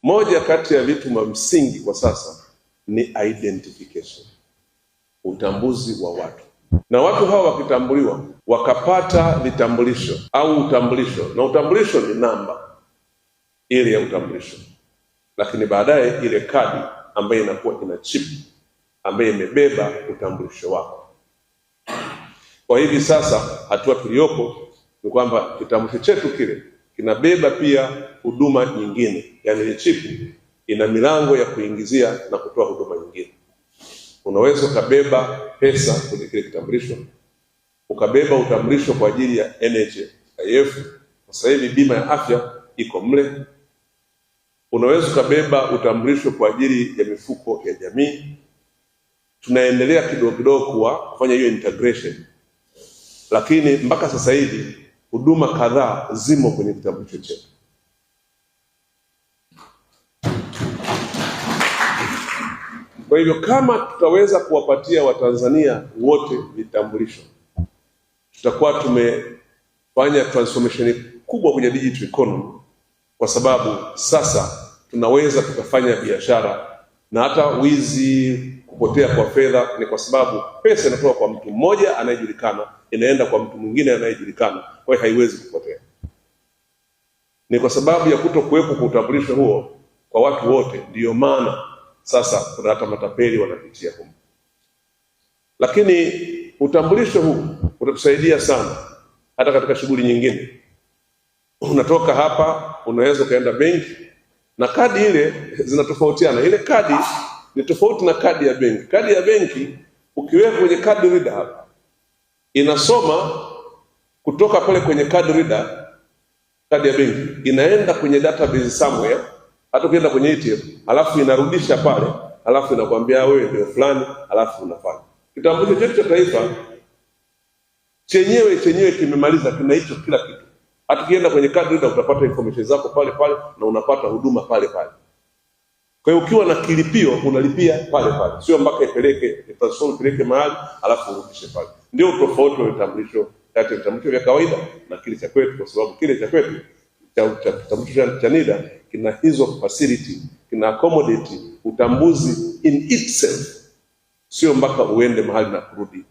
Moja kati ya vitu msingi kwa sasa ni identification, utambuzi wa watu. Na watu hawa wakitambuliwa, wakapata vitambulisho au utambulisho, na utambulisho ni namba ile ya utambulisho, lakini baadaye ile kadi ambayo inakuwa ina chip ambayo imebeba utambulisho wako. Kwa hivi sasa hatua tuliyopo ni kwamba kitambulisho chetu kile kinabeba pia huduma nyingine, yani ile chip ina milango ya kuingizia na kutoa huduma nyingine. Unaweza ukabeba pesa kwenye kile kitambulisho, ukabeba utambulisho kwa ajili ya NHIF. Sasa hivi bima ya afya iko mle. Unaweza ukabeba utambulisho kwa ajili ya mifuko ya jamii. Tunaendelea kidogo kidogo kufanya hiyo integration, lakini mpaka sasa hivi huduma kadhaa zimo kwenye kitambulisho chetu. Kwa hivyo kama tutaweza kuwapatia Watanzania wote vitambulisho, tutakuwa tumefanya transformation kubwa kwenye digital economy, kwa sababu sasa tunaweza tukafanya biashara, na hata wizi, kupotea kwa fedha ni kwa sababu pesa inatoka kwa mtu mmoja anayejulikana inaenda kwa mtu mwingine anayejulikana, kwa hiyo haiwezi kupotea. Ni kwa sababu ya kutokuwepo kwa utambulisho huo kwa watu wote, ndiyo maana sasa kuna hata matapeli wanapitia huko. Lakini utambulisho huu utatusaidia sana hata katika shughuli nyingine. Unatoka hapa, unaweza kaenda benki, na kadi ile zinatofautiana. Ile kadi ni tofauti na kadi ya benki. Kadi ya benki ukiweka kwenye card reader hapa, inasoma kutoka pale kwenye card reader, kadi ya benki inaenda kwenye database somewhere, hata ukienda kwenye ATM, alafu inarudisha pale, alafu inakwambia wewe ndio fulani, alafu unafanya. Kitambulisho chetu cha taifa chenyewe kimemaliza, kina hicho kila kitu. Hata ukienda kwenye card reader utapata information zako pale pale na unapata huduma pale pale. Kwa hiyo ukiwa na kilipio unalipia pale pale, sio mpaka ipeleke mahali alafu urudishe pale. Ndio tofauti wa vitambulisho kati ya vitambulisho vya kawaida na kile cha kwetu, kwa sababu kile cha kwetu cha kitambulisho cha NIDA kina hizo facility, kina accommodate utambuzi in itself, sio mpaka uende mahali na kurudi